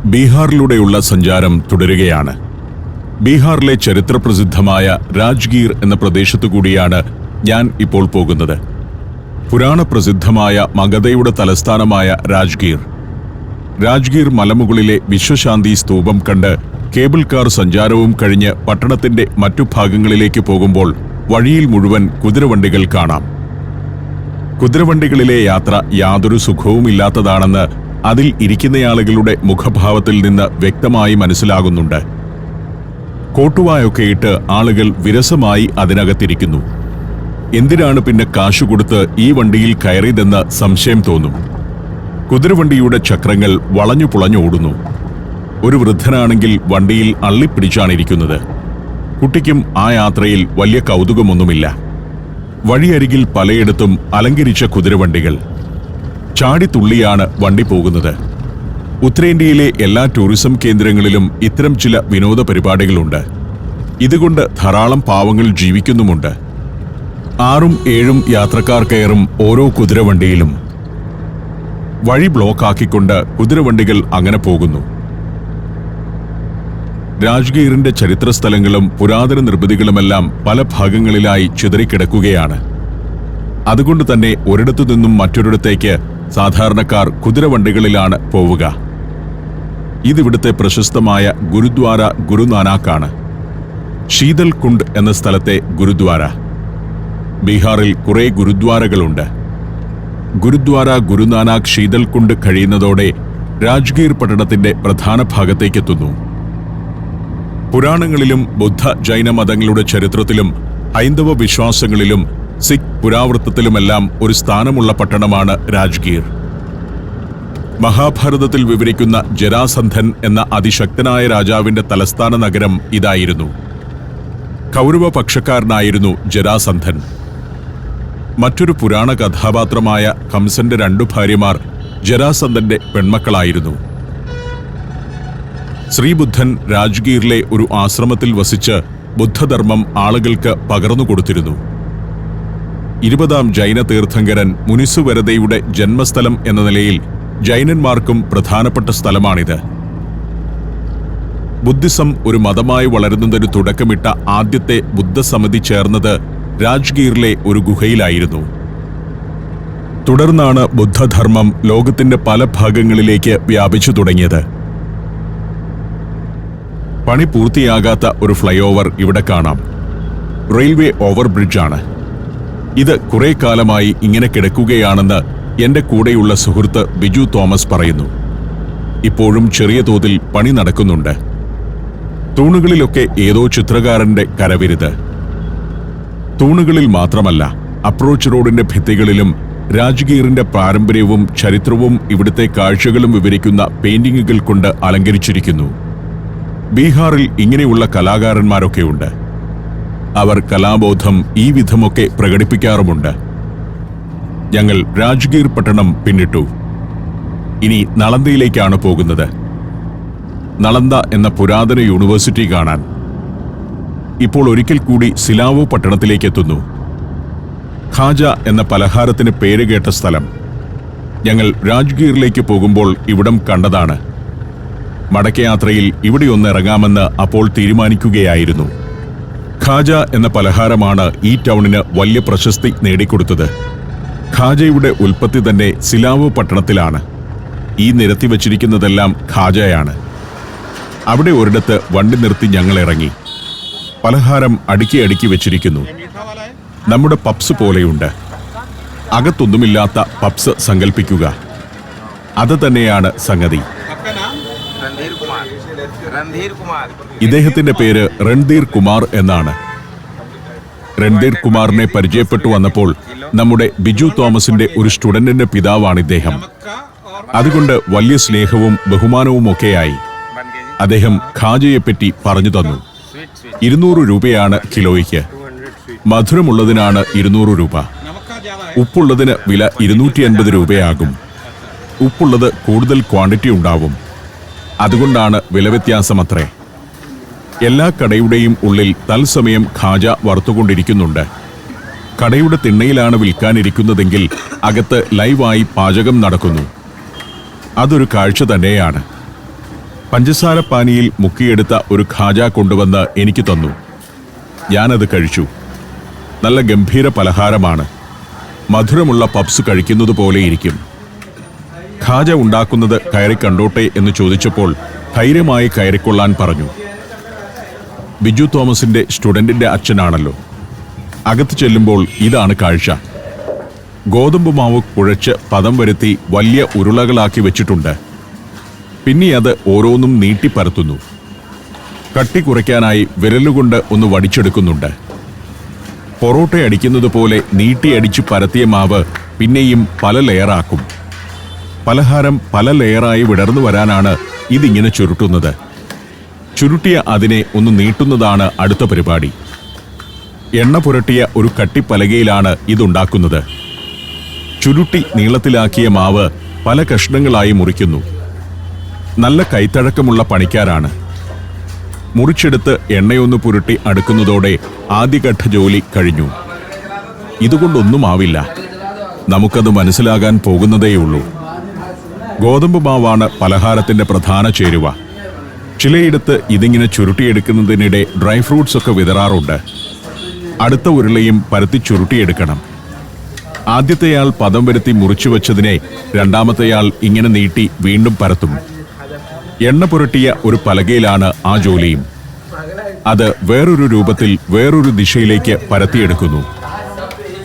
ബീഹാറിലൂടെയുള്ള സഞ്ചാരം തുടരുകയാണ്. ബീഹാറിലെ ചരിത്രപ്രസിദ്ധമായ രാജ്ഗീർ എന്ന പ്രദേശത്തുകൂടിയാണ് ഞാൻ ഇപ്പോൾ പോകുന്നത്. പുരാണപ്രസിദ്ധമായ മഗധയുടെ തലസ്ഥാനമായ രാജ്ഗീർ മലമുകളിലെ വിശ്വശാന്തി സ്തൂപം കണ്ട് കേബിൾ കാർ സഞ്ചാരവും കഴിഞ്ഞ് പട്ടണത്തിന്റെ മറ്റു ഭാഗങ്ങളിലേക്ക് പോകുമ്പോൾ വഴിയിൽ മുഴുവൻ കുതിരവണ്ടികൾ കാണാം. കുതിരവണ്ടികളിലെ യാത്ര യാതൊരു സുഖവുമില്ലാത്തതാണെന്ന് അതിൽ ഇരിക്കുന്നയാളുകളുടെ മുഖഭാവത്തിൽ നിന്ന് വ്യക്തമായി മനസ്സിലാകുന്നുണ്ട്. കോട്ടുവായൊക്കെ ഇട്ട് ആളുകൾ വിരസമായി അതിനകത്തിരിക്കുന്നു. എന്തിനാണ് പിന്നെ കാശുകൊടുത്ത് ഈ വണ്ടിയിൽ കയറിയതെന്ന് സംശയം തോന്നും. കുതിരവണ്ടിയുടെ ചക്രങ്ങൾ വളഞ്ഞു പുളഞ്ഞോടുന്നു. ഒരു വൃദ്ധനാണെങ്കിൽ വണ്ടിയിൽ അള്ളിപ്പിടിച്ചാണിരിക്കുന്നത്. കുട്ടിക്കും ആ യാത്രയിൽ വലിയ കൗതുകമൊന്നുമില്ല. വഴിയരികിൽ പലയിടത്തും അലങ്കരിച്ച കുതിരവണ്ടികൾ. ചാടിത്തുള്ളിയാണ് വണ്ടി പോകുന്നത്. ഉത്തരേന്ത്യയിലെ എല്ലാ ടൂറിസം കേന്ദ്രങ്ങളിലും ഇത്തരം ചില വിനോദ പരിപാടികളുണ്ട്. ഇതുകൊണ്ട് ധാരാളം പാവങ്ങൾ ജീവിക്കുന്നുമുണ്ട്. 6ഉം 7ഉം യാത്രക്കാർ കയറും ഓരോ കുതിരവണ്ടിയിലും. വഴി ബ്ലോക്കാക്കിക്കൊണ്ട് കുതിരവണ്ടികൾ അങ്ങനെ പോകുന്നു. രാജ്ഗീറിന്റെ ചരിത്രസ്ഥലങ്ങളും പുരാതന നിർമ്മിതികളുമെല്ലാം പല ഭാഗങ്ങളിലായി ചിതറിക്കിടക്കുകയാണ്. അതുകൊണ്ട് തന്നെ ഒരിടത്തു നിന്നും മറ്റൊരിടത്തേക്ക് സാധാരണക്കാർ കുതിരവണ്ടികളിലാണ് പോവുക. ഇതിവിടുത്തെ പ്രശസ്തമായ ഗുരുദ്വാര ഗുരുനാനാക്കാണ്. ശീതൽ കുണ്ട് എന്ന സ്ഥലത്തെ ഗുരുദ്വാര. ബീഹാറിൽ കുറെ ഗുരുദ്വാരകളുണ്ട്. ഗുരുദ്വാര ഗുരുനാനാക്ക് ശീതൽ കുണ്ട് കഴിയുന്നതോടെ രാജ്ഗീർ പട്ടണത്തിന്റെ പ്രധാന ഭാഗത്തേക്കെത്തുന്നു. പുരാണങ്ങളിലും ബുദ്ധ ജൈന മതങ്ങളുടെ ചരിത്രത്തിലും ഹൈന്ദവ വിശ്വാസങ്ങളിലും സിഖ് പുരാവൃത്തത്തിലുമെല്ലാം ഒരു സ്ഥാനമുള്ള പട്ടണമാണ് രാജ്ഗീർ. മഹാഭാരതത്തിൽ വിവരിക്കുന്ന ജരാസന്ധൻ എന്ന അതിശക്തനായ രാജാവിന്റെ തലസ്ഥാന നഗരം ഇതായിരുന്നു. കൗരവ പക്ഷക്കാരനായിരുന്നു ജരാസന്ധൻ. മറ്റൊരു പുരാണ കഥാപാത്രമായ കംസന്റെ 2 ഭാര്യമാർ ജരാസന്ധന്റെ പെൺമക്കളായിരുന്നു. ശ്രീബുദ്ധൻ രാജ്ഗീറിലെ ഒരു ആശ്രമത്തിൽ വസിച്ച് ബുദ്ധധർമ്മം ആളുകൾക്ക് പകർന്നുകൊടുത്തിരുന്നു. 20ാം ജൈന തീർത്ഥങ്കരൻ മുനിസുവരതയുടെ ജന്മസ്ഥലം എന്ന നിലയിൽ ജൈനന്മാർക്കും പ്രധാനപ്പെട്ട സ്ഥലമാണിത്. ബുദ്ധിസം ഒരു മതമായി വളരുന്നതിന് തുടക്കമിട്ട ആദ്യത്തെ ബുദ്ധസമിതി ചേർന്നത് രാജ്ഗീറിലെ ഒരു ഗുഹയിലായിരുന്നു. തുടർന്നാണ് ബുദ്ധധർമ്മം ലോകത്തിന്റെ പല ഭാഗങ്ങളിലേക്ക് വ്യാപിച്ചു തുടങ്ങിയത്. പണി പൂർത്തിയാകാത്ത ഒരു ഫ്ലൈഓവർ ഇവിടെ കാണാം. റെയിൽവേ ഓവർബ്രിഡ്ജാണ്. ഇത് കുറെ കാലമായി ഇങ്ങനെ കിടക്കുകയാണെന്ന് എന്റെ കൂടെയുള്ള സുഹൃത്ത് ബിജു തോമസ് പറയുന്നു. ഇപ്പോഴും ചെറിയ തോതിൽ പണി നടക്കുന്നുണ്ട്. തൂണുകളിലൊക്കെ ഏതോ ചിത്രകാരന്റെ കരവിരുത്. തൂണുകളിൽ മാത്രമല്ല, അപ്രോച്ച് റോഡിന്റെ ഭിത്തികളിലും രാജ്ഗീറിന്റെ പാരമ്പര്യവും ചരിത്രവും ഇവിടുത്തെ കാഴ്ചകളും വിവരിക്കുന്ന പെയിന്റിങ്ങുകൾ കൊണ്ട് അലങ്കരിച്ചിരിക്കുന്നു. ബീഹാറിൽ ഇങ്ങനെയുള്ള കലാകാരന്മാരൊക്കെയുണ്ട്. അവർ കലാബോധം ഈ വിധമൊക്കെ പ്രകടിപ്പിക്കാറുമുണ്ട്. ഞങ്ങൾ രാജ്ഗീർ പട്ടണം പിന്നിട്ടു. ഇനി നളന്ദയിലേക്കാണ് പോകുന്നത്. നളന്ദ എന്ന പുരാതന യൂണിവേഴ്സിറ്റി കാണാൻ. ഇപ്പോൾ ഒരിക്കൽ കൂടി സിലാവോ പട്ടണത്തിലേക്കെത്തുന്നു. ഖാജ എന്ന പലഹാരത്തിന് പേരുകേട്ട സ്ഥലം. ഞങ്ങൾ രാജ്ഗീറിലേക്ക് പോകുമ്പോൾ ഇവിടം കണ്ടതാണ്. മടക്കയാത്രയിൽ ഇവിടെയൊന്ന് ഇറങ്ങാമെന്ന് അപ്പോൾ തീരുമാനിക്കുകയായിരുന്നു. ഖാജ എന്ന പലഹാരമാണ് ഈ ടൗണിന് വലിയ പ്രശസ്തി നേടിക്കൊടുത്തത്. ഖാജയുടെ ഉൽപ്പത്തി തന്നെ സിലാവോ പട്ടണത്തിലാണ്. ഈ നിരത്തി വച്ചിരിക്കുന്നതെല്ലാം ഖാജയാണ്. അവിടെ ഒരിടത്ത് വണ്ടി നിർത്തി ഞങ്ങൾ ഇറങ്ങി. പലഹാരം അടുക്കി അടുക്കി വെച്ചിരിക്കുന്നു. നമ്മുടെ പപ്സ് പോലെയുണ്ട്. അകത്തൊന്നുമില്ലാത്ത പപ്സ് സങ്കല്പിക്കുക. അത് തന്നെയാണ് സംഗതി. ഇദ്ദേഹത്തിന്റെ പേര് രൺധീർ കുമാർ എന്നാണ്. രൺധീർ കുമാറിനെ പരിചയപ്പെട്ടു വന്നപ്പോൾ നമ്മുടെ ബിജു തോമസിന്റെ ഒരു സ്റ്റുഡന്റിന്റെ പിതാവാണ് ഇദ്ദേഹം. അതുകൊണ്ട് വലിയ സ്നേഹവും ബഹുമാനവും ഒക്കെയായി. അദ്ദേഹം ഖാജയെപ്പറ്റി പറഞ്ഞു തന്നു. 200 രൂപയാണ് കിലോയ്ക്ക്. മധുരമുള്ളതിനാണ് 200 രൂപ. ഉപ്പുള്ളതിന് വില 250 രൂപയാകും. ഉപ്പുള്ളത് കൂടുതൽ ക്വാണ്ടിറ്റി ഉണ്ടാവും. അതുകൊണ്ടാണ് വിലവ്യത്യാസമത്രേ. എല്ലാ കടയുടെയും ഉള്ളിൽ തത്സമയം ഖാജ വറുത്തുകൊണ്ടിരിക്കുന്നുണ്ട്. കടയുടെ തിണ്ണയിലാണ് വിൽക്കാനിരിക്കുന്നതെങ്കിൽ അകത്ത് ലൈവായി പാചകം നടക്കുന്നു. അതൊരു കാഴ്ച തന്നെയാണ്. പഞ്ചസാര പാനിയിൽ മുക്കിയെടുത്ത ഒരു ഖാജ കൊണ്ടുവന്ന് എനിക്ക് തന്നു. ഞാനത് കഴിച്ചു. നല്ല ഗംഭീര പലഹാരമാണ്. മധുരമുള്ള പപ്സ് കഴിക്കുന്നത് പോലെയിരിക്കും. ഖാജ ഉണ്ടാക്കുന്നത് കയറി കണ്ടോട്ടെ എന്ന് ചോദിച്ചപ്പോൾ ധൈര്യമായി കയറിക്കൊള്ളാൻ പറഞ്ഞു. ബിജു തോമസിന്റെ സ്റ്റുഡന്റിന്റെ അച്ഛനാണല്ലോ. അകത്ത് ചെല്ലുമ്പോൾ ഇതാണ് കാഴ്ച. ഗോതമ്പ് മാവ് കുഴച്ച് പദം വരുത്തി വലിയ ഉരുളകളാക്കി വെച്ചിട്ടുണ്ട്. പിന്നെ അത് ഓരോന്നും നീട്ടിപ്പരത്തുന്നു. കട്ടി കുറയ്ക്കാനായി വിരലുകൊണ്ട് ഒന്ന് വടിച്ചെടുക്കുന്നുണ്ട്. പൊറോട്ട അടിക്കുന്നത് പോലെ നീട്ടിയടിച്ച് പരത്തിയ മാവ് പിന്നെയും പല ലെയറാക്കും. പലഹാരം പല ലെയറായി വിടർന്നു വരാനാണ് ഇതിങ്ങനെ ചുരുട്ടുന്നത്. ചുരുട്ടിയ അതിനെ ഒന്ന് നീട്ടുന്നതാണ് അടുത്ത പരിപാടി. എണ്ണ പുരട്ടിയ ഒരു കട്ടിപ്പലകയിലാണ് ഇതുണ്ടാക്കുന്നത്. ചുരുട്ടി നീളത്തിലാക്കിയ മാവ് പല കഷ്ണങ്ങളായി മുറിക്കുന്നു. നല്ല കൈത്തഴക്കമുള്ള പണിക്കാരാണ്. മുറിച്ചെടുത്ത് എണ്ണയൊന്ന് പുരട്ടി അടുക്കുന്നതോടെ ആദ്യഘട്ട ജോലി കഴിഞ്ഞു. ഇതുകൊണ്ടൊന്നും ആവില്ല. നമുക്കത് മനസ്സിലാകാൻ പോകുന്നതേയുള്ളൂ. ഗോതമ്പ് മാവാണ് പലഹാരത്തിന്റെ പ്രധാന ചേരുവ. ചിലയിടത്ത് ഇതിങ്ങനെ ചുരുട്ടിയെടുക്കുന്നതിനിടെ ഡ്രൈ ഫ്രൂട്ട്സ് ഒക്കെ വിതറാറുണ്ട്. അടുത്ത ഉരുളയും പരത്തി ചുരുട്ടിയെടുക്കണം. ആദ്യത്തെയാൾ പദം വരുത്തി മുറിച്ചു വച്ചതിനെ രണ്ടാമത്തെയാൾ ഇങ്ങനെ നീട്ടി വീണ്ടും പരത്തും. എണ്ണ പുരട്ടിയ ഒരു പലകയിലാണ് ആ ജോലിയും. അത് വേറൊരു രൂപത്തിൽ വേറൊരു ദിശയിലേക്ക് പരത്തിയെടുക്കുന്നു.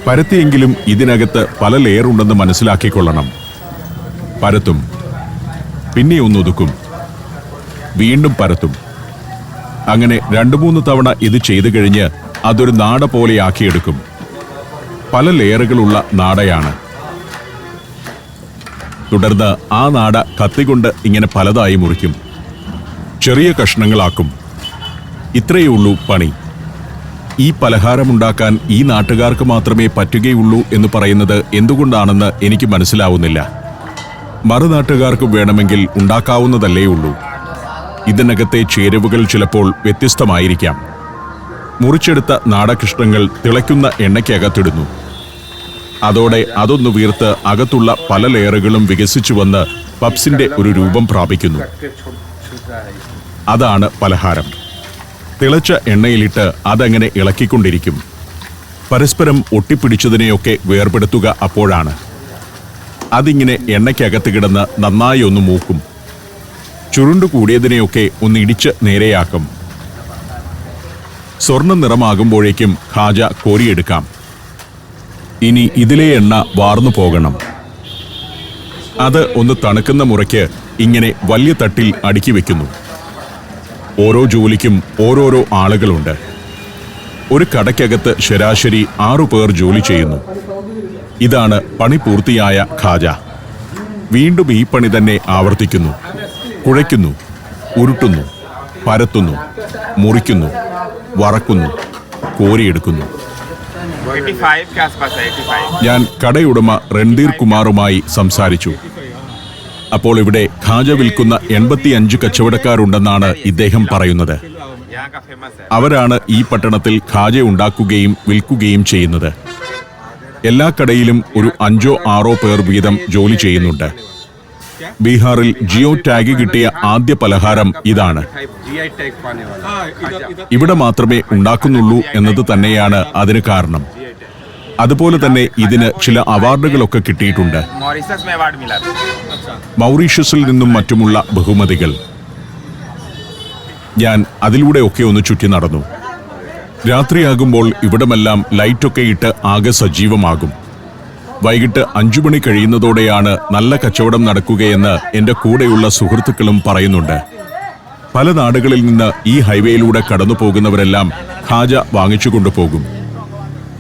പരത്തിയെങ്കിലും ഇതിനകത്ത് പല ലെയർ ഉണ്ടെന്ന് മനസ്സിലാക്കിക്കൊള്ളണം. പരത്തും, പിന്നെ ഒന്നൊതുക്കും, വീണ്ടും പരത്തും. അങ്ങനെ 2-3 തവണ ഇത് ചെയ്തു കഴിഞ്ഞ് അതൊരു നാട പോലെയാക്കിയെടുക്കും. പല ലെയറുകളുള്ള നാടയാണ്. തുടർന്ന് ആ നാട കത്തികൊണ്ട് ഇങ്ങനെ പലതായി മുറിക്കും. ചെറിയ കഷ്ണങ്ങളാക്കും. ഇത്രയേ ഉള്ളൂ പണി. ഈ പലഹാരമുണ്ടാക്കാൻ ഈ നാട്ടുകാർക്ക് മാത്രമേ പറ്റുകയുള്ളൂ എന്ന് പറയുന്നത് എന്തുകൊണ്ടാണെന്ന് എനിക്ക് മനസ്സിലാവുന്നില്ല. മറുനാട്ടുകാർക്ക് വേണമെങ്കിൽ ഉണ്ടാക്കാവുന്നതല്ലേ ഉള്ളൂ. ഇതിനകത്തെ ചേരുവകൾ ചിലപ്പോൾ വ്യത്യസ്തമായിരിക്കാം. മുറിച്ചെടുത്ത നാടകൃഷ്ണങ്ങൾ തിളയ്ക്കുന്ന എണ്ണയ്ക്കകത്തിടുന്നു. അതോടെ അതൊന്ന് വീർത്ത് അകത്തുള്ള പല ലെയറുകളും വികസിച്ചു വന്ന് പപ്സിന്റെ ഒരു രൂപം പ്രാപിക്കുന്നു. അതാണ് പലഹാരം. തിളച്ച എണ്ണയിലിട്ട് അതങ്ങനെ ഇളക്കിക്കൊണ്ടിരിക്കും. പരസ്പരം ഒട്ടിപ്പിടിച്ചതിനെയൊക്കെ വേർപെടുത്തുക അപ്പോഴാണ്. അതിങ്ങനെ എണ്ണയ്ക്കകത്ത് കിടന്ന് നന്നായി ഒന്ന് മൂക്കും. ചുരുണ്ടു കൂടിയതിനെയൊക്കെ ഒന്ന് ഇടിച്ച് നേരെയാക്കും. സ്വർണ്ണ നിറമാകുമ്പോഴേക്കും ഖാജ കോരിയെടുക്കാം. ഇനി ഇതിലെ എണ്ണ വാർന്നു പോകണം. അത് ഒന്ന് തണുക്കുന്ന മുറയ്ക്ക് ഇങ്ങനെ വലിയ തട്ടിൽ അടുക്കി വെക്കുന്നു. ഓരോ ജോലിക്കും ഓരോരോ ആളുകളുണ്ട്. ഒരു കടയ്ക്കകത്ത് ശരാശരി 6 പേർ ജോലി ചെയ്യുന്നു. ഇതാണ് പണി പൂർത്തിയായ ഖാജ. വീണ്ടും ഈ പണി തന്നെ ആവർത്തിക്കുന്നു. കുഴയ്ക്കുന്നു, ഉരുട്ടുന്നു, പരത്തുന്നു, മുറിക്കുന്നു, വറക്കുന്നു, കോരിയെടുക്കുന്നു. ഞാൻ കടയുടമ രൺധീർ കുമാറുമായി സംസാരിച്ചു. അപ്പോൾ ഇവിടെ ഖാജ വിൽക്കുന്ന 85 കച്ചവടക്കാരുണ്ടെന്നാണ് ഇദ്ദേഹം പറയുന്നത്. അവരാണ് ഈ പട്ടണത്തിൽ ഖാജ ഉണ്ടാക്കുകയും വിൽക്കുകയും ചെയ്യുന്നത്. എല്ലാ കടയിലും ഒരു 5-6 പേർ വീതം ജോലി ചെയ്യുന്നുണ്ട്. ബീഹാറിൽ ജിയോ ടാഗ് കിട്ടിയ ആദ്യ പലഹാരം ഇതാണ്. ഇവിടെ മാത്രമേ ഉണ്ടാക്കുന്നുള്ളൂ എന്നത് തന്നെയാണ് അതിന് കാരണം. അതുപോലെ തന്നെ ഇതിന് ചില അവാർഡുകളൊക്കെ കിട്ടിയിട്ടുണ്ട്. മൗറീഷ്യസിൽ നിന്നും മറ്റുമുള്ള ബഹുമതികൾ. ഞാൻ അതിലൂടെയൊക്കെ ഒന്ന് ചുറ്റി നടന്നു. രാത്രിയാകുമ്പോൾ ഇവിടമെല്ലാം ലൈറ്റൊക്കെ ഇട്ട് ആകെ സജീവമാകും. വൈകിട്ട് 5 മണി കഴിയുന്നതോടെയാണ് നല്ല കച്ചവടം നടക്കുകയെന്ന് എൻ്റെ കൂടെയുള്ള സുഹൃത്തുക്കളും പറയുന്നുണ്ട്. പല നാടുകളിൽ നിന്ന് ഈ ഹൈവേയിലൂടെ കടന്നു പോകുന്നവരെല്ലാം ഖാജ വാങ്ങിച്ചു കൊണ്ടുപോകും.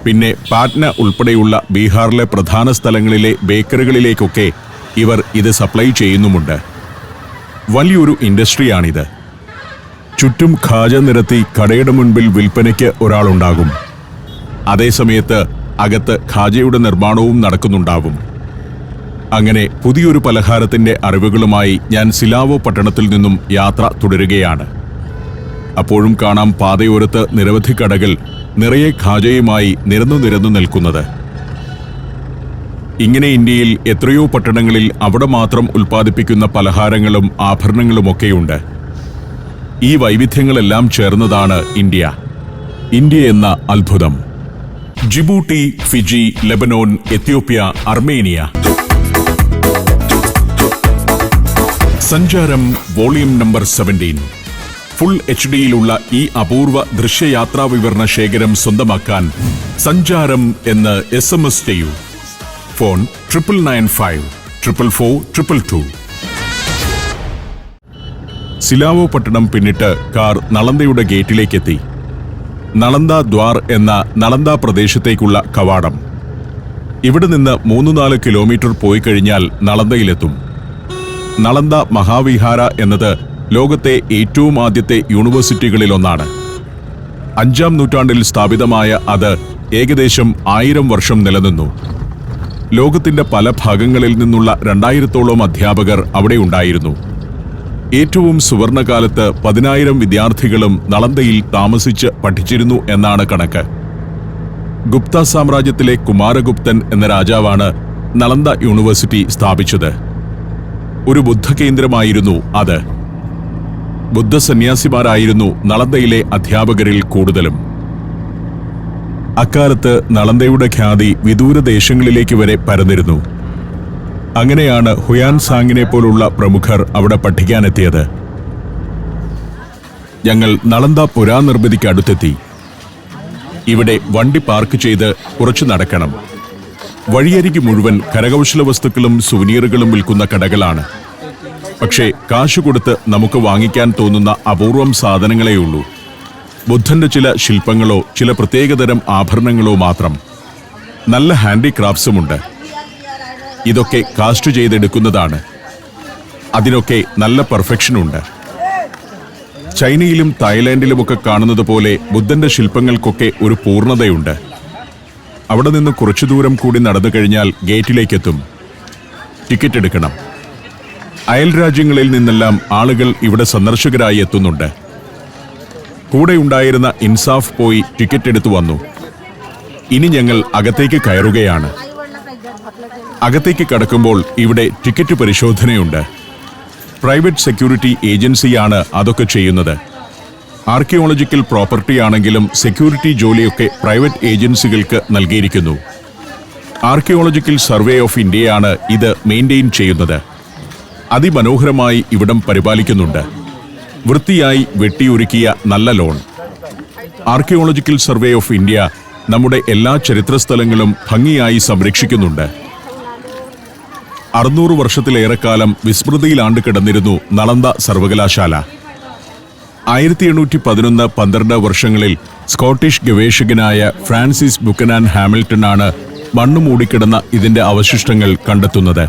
പിന്നെ പാറ്റ്ന ഉൾപ്പെടെയുള്ള ബീഹാറിലെ പ്രധാന സ്ഥലങ്ങളിലെ ബേക്കറികളിലേക്കൊക്കെ ഇവർ ഇത് സപ്ലൈ ചെയ്യുന്നുമുണ്ട്. വലിയൊരു ഇൻഡസ്ട്രിയാണിത്. ചുറ്റും ഖാജ നിരത്തി കടയുടെ മുൻപിൽ വിൽപ്പനയ്ക്ക് ഒരാളുണ്ടാകും. അതേസമയത്ത് അകത്ത് ഖാജയുടെ നിർമ്മാണവും നടക്കുന്നുണ്ടാവും. അങ്ങനെ പുതിയൊരു പലഹാരത്തിന്റെ അറിവുകളുമായി ഞാൻ സിലാവോ പട്ടണത്തിൽ നിന്നും യാത്ര തുടരുകയാണ്. അപ്പോഴും കാണാം പാതയോരത്ത് നിരവധി കടകൾ നിറയെ ഖാജയുമായി നിരന്നു നിൽക്കുന്നത്. ഇങ്ങനെ ഇന്ത്യയിൽ എത്രയോ പട്ടണങ്ങളിൽ അവിടെ മാത്രം ഉൽപ്പാദിപ്പിക്കുന്ന പലഹാരങ്ങളും ആഭരണങ്ങളുമൊക്കെയുണ്ട്. ഈ വൈവിധ്യങ്ങളെല്ലാം ചേർന്നതാണ് ഇന്ത്യ. ഇന്ത്യ എന്ന അത്ഭുതം. Djibouti, Fiji, Lebanon, Ethiopia, Armenia. സഞ്ചാരം വോളിയം നമ്പർ 17. ഫുൾ HD-യിലുള്ള ഈ അപൂർവ ദൃശ്യയാത്രാ വിവരണ ശേഖരം സ്വന്തമാക്കാൻ സഞ്ചാരം എന്ന് SMS ചെയ്യൂ. ഫോൺ 9995 444 222. സിലാവോ പട്ടണം പിന്നിട്ട് കാർ നളന്ദയുടെ ഗേറ്റിലേക്കെത്തി. നളന്ദ ദ്വാർ എന്ന നളന്ദ പ്രദേശത്തേക്കുള്ള കവാടം. ഇവിടെ നിന്ന് 3-4 കിലോമീറ്റർ പോയി കഴിഞ്ഞാൽ നളന്ദയിലെത്തും. നളന്ദ മഹാവിഹാര എന്നത് ലോകത്തെ ഏറ്റവും ആദ്യത്തെ യൂണിവേഴ്സിറ്റികളിലൊന്നാണ്. 5-ാം നൂറ്റാണ്ടിൽ സ്ഥാപിതമായ അത് ഏകദേശം 1000 വർഷം നിലനിന്നു. ലോകത്തിന്റെ പല ഭാഗങ്ങളിൽ നിന്നുള്ള 2000-ഓളം അധ്യാപകർ അവിടെ ഉണ്ടായിരുന്നു. ഏറ്റവും സുവർണകാലത്ത് 10,000 വിദ്യാർത്ഥികളും നളന്ദയിൽ താമസിച്ച് പഠിച്ചിരുന്നു എന്നാണ് കണക്ക്. ഗുപ്ത സാമ്രാജ്യത്തിലെ കുമാരഗുപ്തൻ എന്ന രാജാവാണ് നളന്ദ യൂണിവേഴ്സിറ്റി സ്ഥാപിച്ചത്. ഒരു ബുദ്ധകേന്ദ്രമായിരുന്നു അത്. ബുദ്ധസന്യാസിമാരായിരുന്നു നളന്ദയിലെ അധ്യാപകരിൽ കൂടുതലും. അക്കാലത്ത് നളന്ദയുടെ ഖ്യാതി വിദൂര ദേശങ്ങളിലേക്ക് വരെ പരന്നിരുന്നു. അങ്ങനെയാണ് ഹുയാൻ സാങ്ങിനെ പോലുള്ള പ്രമുഖർ അവിടെ പഠിക്കാനെത്തിയത്. ഞങ്ങൾ നളന്ദ പുരാനിർമ്മിതിക്ക് അടുത്തെത്തി. ഇവിടെ വണ്ടി പാർക്ക് ചെയ്ത് കുറച്ചു നടക്കണം. വഴിയരികി മുഴുവൻ കരകൗശല വസ്തുക്കളും സുവനീറുകളും വിൽക്കുന്ന കടകളാണ്. പക്ഷേ കാശ് കൊടുത്ത് നമുക്ക് വാങ്ങിക്കാൻ തോന്നുന്ന അപൂർവം സാധനങ്ങളെയുള്ളൂ. ബുദ്ധന്റെ ചില ശില്പങ്ങളോ ചില പ്രത്യേകതരം ആഭരണങ്ങളോ മാത്രം. നല്ല ഹാൻഡിക്രാഫ്റ്റ്സുമുണ്ട്. ഇതൊക്കെ കാസ്റ്റ് ചെയ്തെടുക്കുന്നതാണ്. അതിനൊക്കെ നല്ല പെർഫെക്ഷനുണ്ട്. ചൈനയിലും തായ്ലാൻഡിലുമൊക്കെ കാണുന്നത് പോലെ ബുദ്ധന്റെ ശില്പങ്ങൾക്കൊക്കെ ഒരു പൂർണ്ണതയുണ്ട്. അവിടെ നിന്ന് കുറച്ചു ദൂരം കൂടി നടന്നു കഴിഞ്ഞാൽ ഗേറ്റിലേക്കെത്തും. ടിക്കറ്റ് എടുക്കണം. അയൽ രാജ്യങ്ങളിൽ നിന്നെല്ലാം ആളുകൾ ഇവിടെ സന്ദർശകരായി എത്തുന്നുണ്ട്. കൂടെ ഉണ്ടായിരുന്ന ഇൻസാഫ് പോയി ടിക്കറ്റ് എടുത്തു വന്നു. ഇനി ഞങ്ങൾ അകത്തേക്ക് കയറുകയാണ്. അകത്തേക്ക് കടക്കുമ്പോൾ ഇവിടെ ടിക്കറ്റ് പരിശോധനയുണ്ട്. പ്രൈവറ്റ് സെക്യൂരിറ്റി ഏജൻസിയാണ് അതൊക്കെ ചെയ്യുന്നത്. ആർക്കിയോളജിക്കൽ പ്രോപ്പർട്ടി ആണെങ്കിലും സെക്യൂരിറ്റി ജോലിയൊക്കെ പ്രൈവറ്റ് ഏജൻസികൾക്ക് നൽകിയിരിക്കുന്നു. ആർക്കിയോളജിക്കൽ സർവേ ഓഫ് ഇന്ത്യയാണ് ഇത് മെയിൻറ്റെയിൻ ചെയ്യുന്നത്. അതിമനോഹരമായി ഇവിടം പരിപാലിക്കുന്നുണ്ട്. വൃത്തിയായി വെട്ടിയൊരുക്കിയ നല്ല loan. Archaeological survey of India നമ്മുടെ എല്ലാ ചരിത്രസ്ഥലങ്ങളും ഭംഗിയായി സംരക്ഷിക്കുന്നുണ്ട്. 600 വർഷത്തിലേറെക്കാലം വിസ്മൃതിയിലാണ്ട് കിടന്നിരുന്നു നളന്ദ സർവകലാശാല. 1811-12 വർഷങ്ങളിൽ സ്കോട്ടിഷ് ഗവേഷകനായ ഫ്രാൻസിസ് ബുക്കനാൻ ഹാമിൽട്ടനാണ് മണ്ണ് മൂടിക്കിടന്ന ഇതിന്റെ അവശിഷ്ടങ്ങൾ കണ്ടെത്തുന്നത്.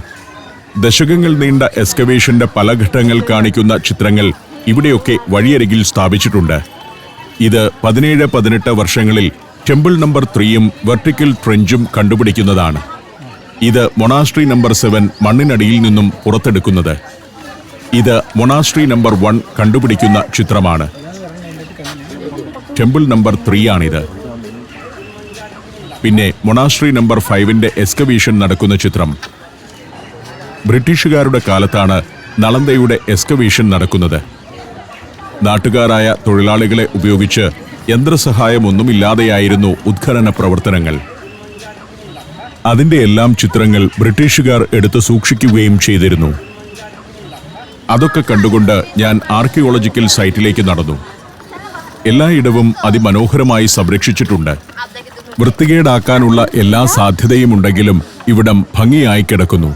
ദശകങ്ങൾ നീണ്ട എക്സ്കവേഷന്റെ പല ഘട്ടങ്ങൾ കാണിക്കുന്ന ചിത്രങ്ങൾ ഇവിടെയൊക്കെ വഴിയരികിൽ സ്ഥാപിച്ചിട്ടുണ്ട്. ഇത് 17-18 വർഷങ്ങളിൽ ടെമ്പിൾ നമ്പർ 3-ഉം വെർട്ടിക്കൽ ട്രെഞ്ചും കണ്ടുപിടിക്കുന്നതാണ്. ഇത് മൊണാസ്ട്രി നമ്പർ 7 മണ്ണിനടിയിൽ നിന്നും പുറത്തെടുക്കുന്നത്. ഇത് മൊണാസ്ട്രി നമ്പർ 1 കണ്ടുപിടിക്കുന്ന ചിത്രമാണ്. ടെമ്പിൾ നമ്പർ 3 ആണിത്. പിന്നെ മൊണാസ്ട്രി നമ്പർ 5-ന്റെ എക്സ്കവേഷൻ നടക്കുന്ന ചിത്രം. ബ്രിട്ടീഷുകാരുടെ കാലത്താണ് നളന്ദയുടെ എക്സ്കവേഷൻ നടക്കുന്നത്. നാട്ടുകാരായ തൊഴിലാളികളെ ഉപയോഗിച്ച് യന്ത്രസഹായമൊന്നുമില്ലാതെയായിരുന്നു ഉദ്ഖനന പ്രവർത്തനങ്ങൾ. അതിന്റെ എല്ലാം ചിത്രങ്ങൾ ബ്രിട്ടീഷുകാർ എടുത്തു സൂക്ഷിക്കുകയും ചെയ്തിരുന്നു. അതൊക്കെ കണ്ടുകൊണ്ട് ഞാൻ ആർക്കിയോളജിക്കൽ സൈറ്റിലേക്ക് നടന്നു. എല്ലായിടവും അതിമനോഹരമായി സംരക്ഷിച്ചിട്ടുണ്ട്. വൃത്തികേടാക്കാനുള്ള എല്ലാ സാധ്യതയുമുണ്ടെങ്കിലും ഇവിടം ഭംഗിയായി കിടക്കുന്നു.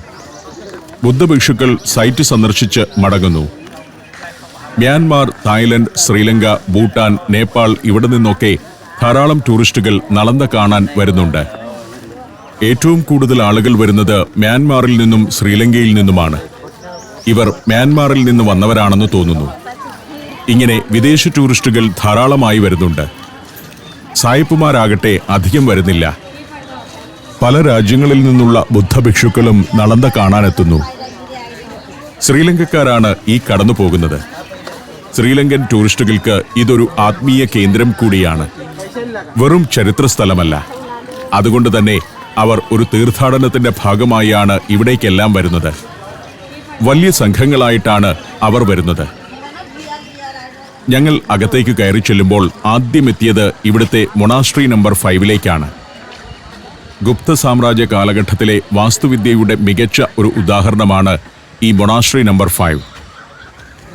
ബുദ്ധഭിക്ഷുക്കൾ സൈറ്റ് സന്ദർശിച്ച് മടങ്ങുന്നു. മ്യാൻമാർ, തായ്ലൻഡ്, ശ്രീലങ്ക, ഭൂട്ടാൻ, നേപ്പാൾ ഇവിടെ നിന്നൊക്കെ ധാരാളം ടൂറിസ്റ്റുകൾ നളന്ദ കാണാൻ വരുന്നുണ്ട്. ഏറ്റവും കൂടുതൽ ആളുകൾ വരുന്നത് മ്യാൻമാറിൽ നിന്നും ശ്രീലങ്കയിൽ നിന്നുമാണ്. ഇവർ മ്യാൻമാറിൽ നിന്ന് വന്നവരാണെന്ന് തോന്നുന്നു. ഇങ്ങനെ വിദേശ ടൂറിസ്റ്റുകൾ ധാരാളമായി വരുന്നുണ്ട്. സായിപ്പുമാരാകട്ടെ അധികം വരുന്നില്ല. പല രാജ്യങ്ങളിൽ നിന്നുള്ള ബുദ്ധഭിക്ഷുക്കളും നളന്ദ കാണാനെത്തുന്നു. ശ്രീലങ്കക്കാരാണ് ഈ കടന്നു പോകുന്നത്. ശ്രീലങ്കൻ ടൂറിസ്റ്റുകൾക്ക് ഇതൊരു ആത്മീയ കേന്ദ്രം കൂടിയാണ്. വെറും ചരിത്ര സ്ഥലമല്ല. അതുകൊണ്ട് തന്നെ അവർ ഒരു തീർത്ഥാടനത്തിന്റെ ഭാഗമായാണ് ഇവിടേക്കെല്ലാം വരുന്നത്. വലിയ സംഘങ്ങളായിട്ടാണ് അവർ വരുന്നത്. ഞങ്ങൾ അകത്തേക്ക് കയറി ചെല്ലുമ്പോൾ ആദ്യമെത്തിയത് ഇവിടുത്തെ മൊണാസ്ട്രി നമ്പർ 5-ലേക്കാണ്. ഗുപ്ത സാമ്രാജ്യ കാലഘട്ടത്തിലെ വാസ്തുവിദ്യയുടെ മികച്ച ഒരു ഉദാഹരണമാണ് ഈ മൊണാസ്ട്രി നമ്പർ 5.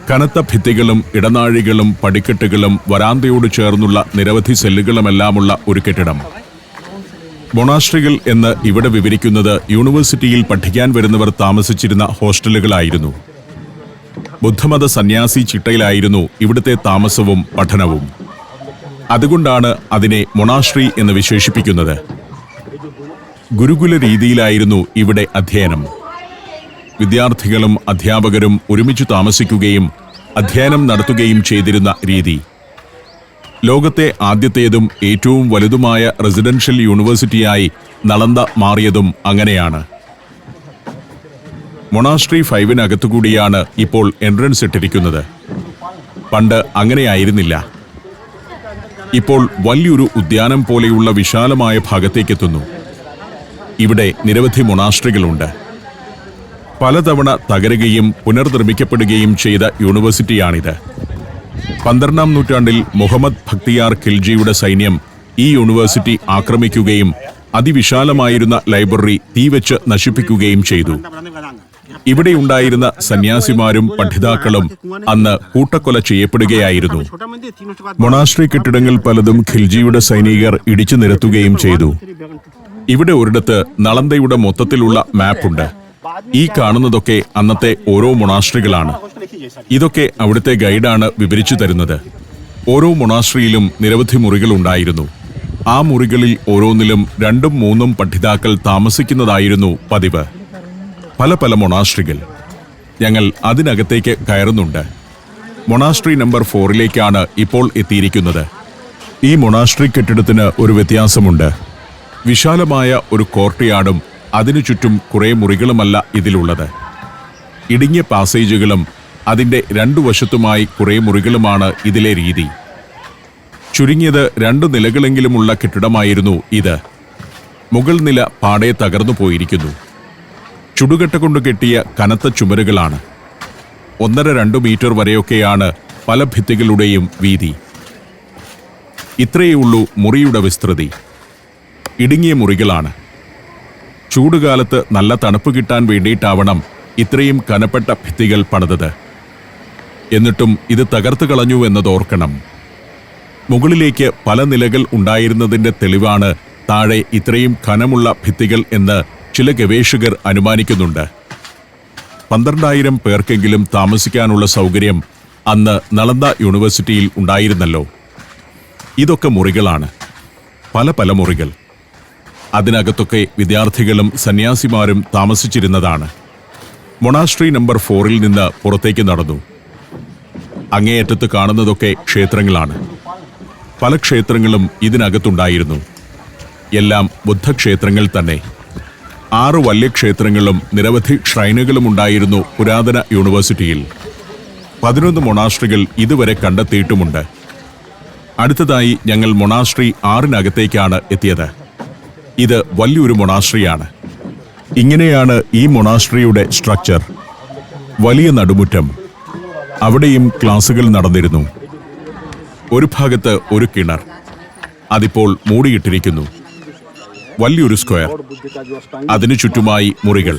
കനത്ത ഭിത്തികളും ഇടനാഴികളും പടിക്കെട്ടുകളും വരാന്തയോട് ചേർന്നുള്ള നിരവധി സെല്ലുകളുമെല്ലാമുള്ള ഒരു കെട്ടിടം. മൊണാസ്ട്രികൾ എന്ന് ഇവിടെ വിവരിക്കുന്നത് യൂണിവേഴ്സിറ്റിയിൽ പഠിക്കാൻ വരുന്നവർ താമസിച്ചിരുന്ന ഹോസ്റ്റലുകളായിരുന്നു. ബുദ്ധമത സന്യാസി ചിട്ടയിലായിരുന്നു ഇവിടുത്തെ താമസവും പഠനവും. അതുകൊണ്ടാണ് അതിനെ മൊണാസ്ട്രി എന്ന് വിശേഷിപ്പിക്കുന്നത്. ഗുരുകുല രീതിയിലായിരുന്നു ഇവിടെ അധ്യയനം. വിദ്യാർത്ഥികളും അധ്യാപകരും ഒരുമിച്ച് താമസിക്കുകയും അധ്യയനം നടത്തുകയും ചെയ്തിരുന്ന രീതി. ലോകത്തെ ആദ്യത്തേതും ഏറ്റവും വലുതുമായ റെസിഡൻഷ്യൽ യൂണിവേഴ്സിറ്റിയായി നളന്ദ മാറിയതും അങ്ങനെയാണ്. മൊണാസ്ട്രി 5-നകത്തുകൂടിയാണ് ഇപ്പോൾ എൻട്രൻസ് ഇട്ടിരിക്കുന്നത്. പണ്ട് അങ്ങനെയായിരുന്നില്ല. ഇപ്പോൾ വലിയൊരു ഉദ്യാനം പോലെയുള്ള വിശാലമായ ഭാഗത്തേക്കെത്തുന്നു. ഇവിടെ നിരവധി മൊണാസ്ട്രികളുണ്ട്. പലതവണ തകരുകയും പുനർനിർമ്മിക്കപ്പെടുകയും ചെയ്ത യൂണിവേഴ്സിറ്റിയാണിത്. 12-ാം നൂറ്റാണ്ടിൽ മുഹമ്മദ് ബക്തിയാർ ഖിൽജിയുടെ സൈന്യം ഈ യൂണിവേഴ്സിറ്റി ആക്രമിക്കുകയും അതിവിശാലമായിരുന്ന ലൈബ്രറി തീവെച്ച് നശിപ്പിക്കുകയും ചെയ്തു. ഇവിടെയുണ്ടായിരുന്ന സന്യാസിമാരും പഠിതാക്കളും അന്ന് കൂട്ടക്കൊല ചെയ്യപ്പെടുകയായിരുന്നു. മൊണാസ്ട്രി കെട്ടിടങ്ങൾ പലതും ഖിൽജിയുടെ സൈനികർ ഇടിച്ചു നിരത്തുകയും ചെയ്തു. ഇവിടെ ഒരിടത്ത് നളന്ദയുടെ മൊത്തത്തിലുള്ള മാപ്പുണ്ട്. ഈ കാണുന്നതൊക്കെ അന്നത്തെ ഓരോ മൊണാസ്ട്രികളാണ്. ഇതൊക്കെ അവിടുത്തെ ഗൈഡാണ് വിവരിച്ചു തരുന്നത്. ഓരോ മൊണാസ്ട്രിയിലും നിരവധി മുറികൾ ഉണ്ടായിരുന്നു. ആ മുറികളിൽ ഓരോന്നിലും 2-3 പഠിതാക്കൾ താമസിക്കുന്നതായിരുന്നു പതിവ്. പല പല മൊണാസ്ട്രികൾ. ഞങ്ങൾ അതിനകത്തേക്ക് കയറുന്നുണ്ട്. മൊണാസ്ട്രി നമ്പർ 4-ലേക്കാണ് ഇപ്പോൾ എത്തിയിരിക്കുന്നത്. ഈ മൊണാസ്ട്രി കെട്ടിടത്തിന് ഒരു വ്യത്യാസമുണ്ട്. വിശാലമായ ഒരു കോർട്ട്യാർഡും അതിനു ചുറ്റും കുറേ മുറികളുമല്ല ഇതിലുള്ളത്. ഇടുങ്ങിയ പാസേജുകളും അതിൻ്റെ 2 വശത്തുമായി കുറേ മുറികളുമാണ് ഇതിലെ രീതി. ചുരുങ്ങിയത് 2 നിലകളെങ്കിലുമുള്ള കെട്ടിടമായിരുന്നു ഇത്. മുകൾ നില പാടെ തകർന്നു പോയിരിക്കുന്നു. ചുടുകട്ട കൊണ്ട് കെട്ടിയ കനത്ത ചുമരുകളാണ്. 1.5-2 മീറ്റർ വരെയൊക്കെയാണ് പല ഭിത്തികളുടെയും വീതി. ഇത്രയേ ഉള്ളൂ മുറിയുടെ വിസ്തൃതി. ഇടുങ്ങിയ മുറികളാണ്. ചൂടുകാലത്ത് നല്ല തണുപ്പ് കിട്ടാൻ വേണ്ടിയിട്ടാവണം ഇത്രയും കനപ്പെട്ട ഭിത്തികൾ പണിതത്. എന്നിട്ടും ഇത് തകർത്തു കളഞ്ഞു എന്നതോർക്കണം. മുകളിലേക്ക് പല നിലകൾ ഉണ്ടായിരുന്നതിൻ്റെ തെളിവാണ് താഴെ ഇത്രയും ഖനമുള്ള ഭിത്തികൾ എന്ന് ചില ഗവേഷകർ അനുമാനിക്കുന്നുണ്ട്. 12,000 പേർക്കെങ്കിലും താമസിക്കാനുള്ള സൗകര്യം അന്ന് നളന്ദ യൂണിവേഴ്സിറ്റിയിൽ ഉണ്ടായിരുന്നല്ലോ. ഇതൊക്കെ മുറികളാണ്. പല പല മുറികൾ. അതിനകത്തൊക്കെ വിദ്യാർത്ഥികളും സന്യാസിമാരും താമസിച്ചിരുന്നതാണ്. മൊണാസ്ട്രി നമ്പർ 4-ൽ നിന്ന് പുറത്തേക്ക് നടന്നു. അങ്ങേയറ്റത്ത് കാണുന്നതൊക്കെ ക്ഷേത്രങ്ങളാണ്. പല ക്ഷേത്രങ്ങളും ഇതിനകത്തുണ്ടായിരുന്നു. എല്ലാം ബുദ്ധക്ഷേത്രങ്ങൾ തന്നെ. 6 വലിയ ക്ഷേത്രങ്ങളും നിരവധി ഷ്രൈനുകളും ഉണ്ടായിരുന്നു പുരാതന യൂണിവേഴ്സിറ്റിയിൽ. 11 മൊണാസ്ട്രികൾ ഇതുവരെ കണ്ടെത്തിയിട്ടുമുണ്ട്. അടുത്തതായി ഞങ്ങൾ മൊണാസ്ട്രി 6-നകത്തേക്കാണ് എത്തിയത്. ഇത് വലിയൊരു മൊണാസ്ട്രിയാണ്. ഇങ്ങനെയാണ് ഈ മൊണാസ്ട്രിയുടെ സ്ട്രക്ചർ. വലിയ നടുമുറ്റം. അവിടെയും ക്ലാസുകൾ നടന്നിരുന്നു. ഒരു ഭാഗത്ത് ഒരു കിണർ. അതിപ്പോൾ മൂടിയിട്ടിരിക്കുന്നു. വലിയൊരു സ്ക്വയർ. അതിനു ചുറ്റുമായി മുറികൾ.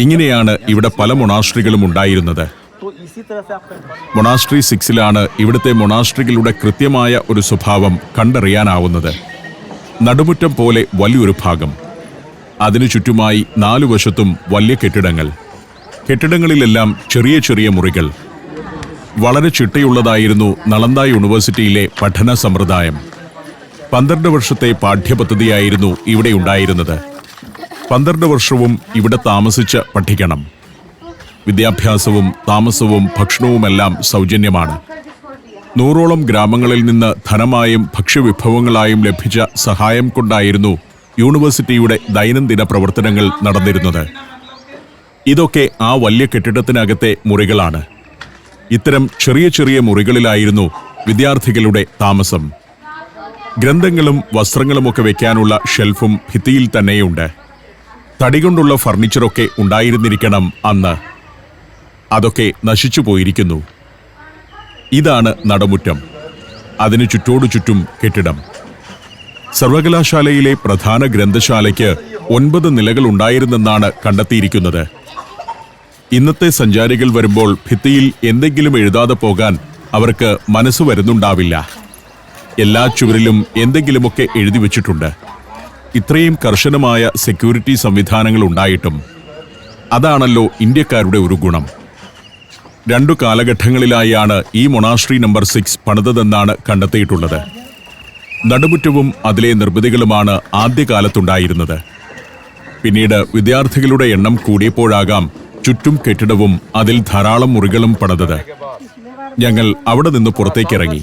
ഇങ്ങനെയാണ് ഇവിടെ പല മൊണാസ്ട്രികളും ഉണ്ടായിരുന്നത്. മൊണാസ്ട്രി 6-ലാണ് ഇവിടുത്തെ മൊണാസ്ട്രികളുടെ കൃത്യമായ ഒരു സ്വഭാവം കണ്ടറിയാനാവുന്നത്. നടുമുറ്റം പോലെ വലിയൊരു ഭാഗം. അതിനു ചുറ്റുമായി 4 വശത്തും വലിയ കെട്ടിടങ്ങൾ. കെട്ടിടങ്ങളിലെല്ലാം ചെറിയ ചെറിയ മുറികൾ. വളരെ ചിട്ടയുള്ളതായിരുന്നു നളന്ദ യൂണിവേഴ്സിറ്റിയിലെ പഠന സമ്പ്രദായം. 12 വർഷത്തെ പാഠ്യപദ്ധതിയായിരുന്നു ഇവിടെ ഉണ്ടായിരുന്നത്. 12 വർഷവും ഇവിടെ താമസിച്ച് പഠിക്കണം. വിദ്യാഭ്യാസവും താമസവും ഭക്ഷണവുമെല്ലാം സൗജന്യമാണ്. 100ഓളം ഗ്രാമങ്ങളിൽ നിന്ന് ധനമായും ഭക്ഷ്യവിഭവങ്ങളായും ലഭിച്ച സഹായം കൊണ്ടായിരുന്നു യൂണിവേഴ്സിറ്റിയുടെ ദൈനംദിന പ്രവർത്തനങ്ങൾ നടന്നിരുന്നത്. ഇതൊക്കെ ആ വലിയ കെട്ടിടത്തിനകത്തെ മുറികളാണ്. ഇത്തരം ചെറിയ ചെറിയ മുറികളിലായിരുന്നു വിദ്യാർത്ഥികളുടെ താമസം. ഗ്രന്ഥങ്ങളും വസ്ത്രങ്ങളുമൊക്കെ വയ്ക്കാനുള്ള ഷെൽഫും ഭിത്തിയിൽ തന്നെയുണ്ട്. തടികൊണ്ടുള്ള ഫർണിച്ചറൊക്കെ ഉണ്ടായിരുന്നിരിക്കണം അന്ന്. അതൊക്കെ നശിച്ചു പോയിരിക്കുന്നു. ഇതാണ് നടുമുറ്റം. അതിനു ചുറ്റോടു ചുറ്റും കെട്ടിടം. സർവകലാശാലയിലെ പ്രധാന ഗ്രന്ഥശാലയ്ക്ക് 9 നിലകൾ ഉണ്ടായിരുന്നെന്നാണ് കണ്ടെത്തിയിരിക്കുന്നത്. ഇന്നത്തെ സഞ്ചാരികൾ വരുമ്പോൾ ഭിത്തിയിൽ എന്തെങ്കിലും എഴുതാതെ പോകാൻ അവർക്ക് മനസ്സ് വരുന്നുണ്ടാവില്ല. എല്ലാ ചുവരിലും എന്തെങ്കിലുമൊക്കെ എഴുതി വച്ചിട്ടുണ്ട്. ഇത്രയും കർശനമായ സെക്യൂരിറ്റി സംവിധാനങ്ങൾ ഉണ്ടായിട്ടും അതാണല്ലോ ഇന്ത്യക്കാരുടെ ഒരു ഗുണം. 2 കാലഘട്ടങ്ങളിലായാണ് ഈ മൊണാസ്ട്രി നമ്പർ 6 പണിതതെന്നാണ് കണ്ടെത്തിയിട്ടുള്ളത്. നടുമുറ്റവും അതിലെ നിർമ്മിതികളുമാണ് ആദ്യകാലത്തുണ്ടായിരുന്നത്. പിന്നീട് വിദ്യാർത്ഥികളുടെ എണ്ണം കൂടിയപ്പോഴാകാം ചുറ്റും കെട്ടിടവും അതിൽ ധാരാളം മുറികളും പണിതത്. ഞങ്ങൾ അവിടെ നിന്ന് പുറത്തേക്കിറങ്ങി.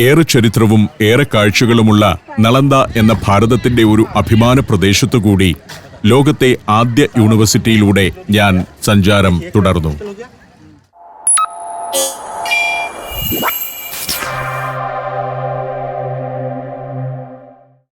ഏറെ ചരിത്രവും ഏറെ കാഴ്ചകളുമുള്ള നളന്ദ എന്ന ഭാരതത്തിന്റെ ഒരു അഭിമാന പ്രദേശത്തുകൂടി ലോകത്തെ ആദ്യ യൂണിവേഴ്സിറ്റിയിലൂടെ ഞാൻ സഞ്ചാരം തുടർന്നു.